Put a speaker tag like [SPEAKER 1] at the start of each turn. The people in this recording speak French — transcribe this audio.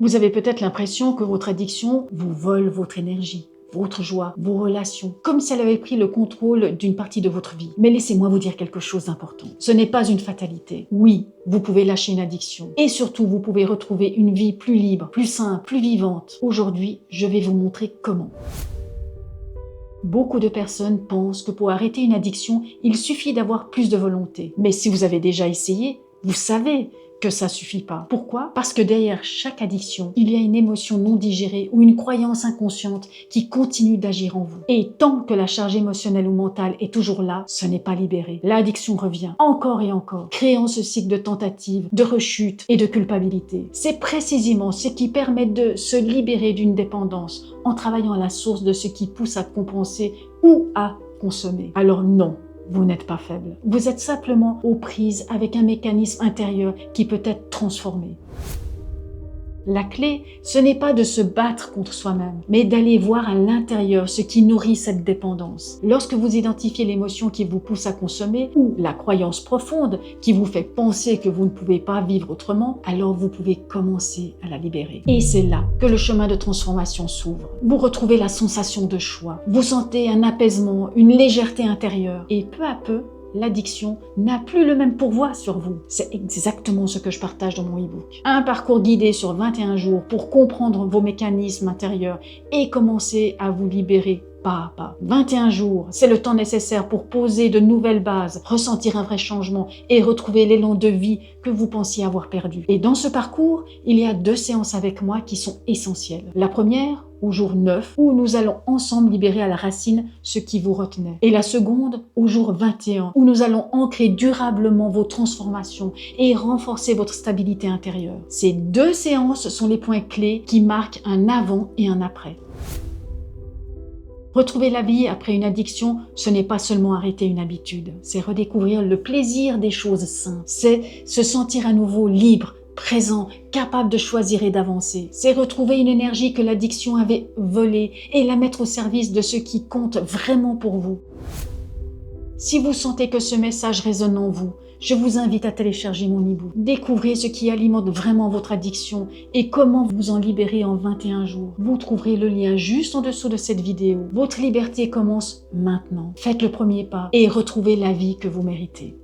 [SPEAKER 1] Vous avez peut-être l'impression que votre addiction vous vole votre énergie, votre joie, vos relations, comme si elle avait pris le contrôle d'une partie de votre vie. Mais laissez-moi vous dire quelque chose d'important. Ce n'est pas une fatalité. Oui, vous pouvez lâcher une addiction. Et surtout, vous pouvez retrouver une vie plus libre, plus simple, plus vivante. Aujourd'hui, je vais vous montrer comment. Beaucoup de personnes pensent que pour arrêter une addiction, il suffit d'avoir plus de volonté. Mais si vous avez déjà essayé, vous savez que ça suffit pas. Pourquoi? Parce que derrière chaque addiction, il y a une émotion non digérée ou une croyance inconsciente qui continue d'agir en vous. Et tant que la charge émotionnelle ou mentale est toujours là, ce n'est pas libéré. L'addiction revient encore et encore, créant ce cycle de tentatives, de rechutes et de culpabilité. C'est précisément ce qui permet de se libérer d'une dépendance en travaillant à la source de ce qui pousse à compenser ou à consommer. Alors non, vous n'êtes pas faible. Vous êtes simplement aux prises avec un mécanisme intérieur qui peut être transformé. La clé, ce n'est pas de se battre contre soi-même, mais d'aller voir à l'intérieur ce qui nourrit cette dépendance. Lorsque vous identifiez l'émotion qui vous pousse à consommer ou la croyance profonde qui vous fait penser que vous ne pouvez pas vivre autrement, alors vous pouvez commencer à la libérer. Et c'est là que le chemin de transformation s'ouvre. Vous retrouvez la sensation de choix, vous sentez un apaisement, une légèreté intérieure et peu à peu, l'addiction n'a plus le même pouvoir sur vous. C'est exactement ce que je partage dans mon e-book. Un parcours guidé sur 21 jours pour comprendre vos mécanismes intérieurs et commencer à vous libérer pas à pas. 21 jours, c'est le temps nécessaire pour poser de nouvelles bases, ressentir un vrai changement et retrouver l'élan de vie que vous pensiez avoir perdu. Et dans ce parcours, il y a 2 séances avec moi qui sont essentielles. La première, au jour 9, où nous allons ensemble libérer à la racine ce qui vous retenait. Et la seconde, au jour 21, où nous allons ancrer durablement vos transformations et renforcer votre stabilité intérieure. Ces 2 séances sont les points clés qui marquent un avant et un après. Retrouver la vie après une addiction, ce n'est pas seulement arrêter une habitude, c'est redécouvrir le plaisir des choses simples, c'est se sentir à nouveau libre, présent, capable de choisir et d'avancer. C'est retrouver une énergie que l'addiction avait volée et la mettre au service de ce qui compte vraiment pour vous. Si vous sentez que ce message résonne en vous, je vous invite à télécharger mon e-book. Découvrez ce qui alimente vraiment votre addiction et comment vous en libérer en 21 jours. Vous trouverez le lien juste en dessous de cette vidéo. Votre liberté commence maintenant. Faites le premier pas et retrouvez la vie que vous méritez.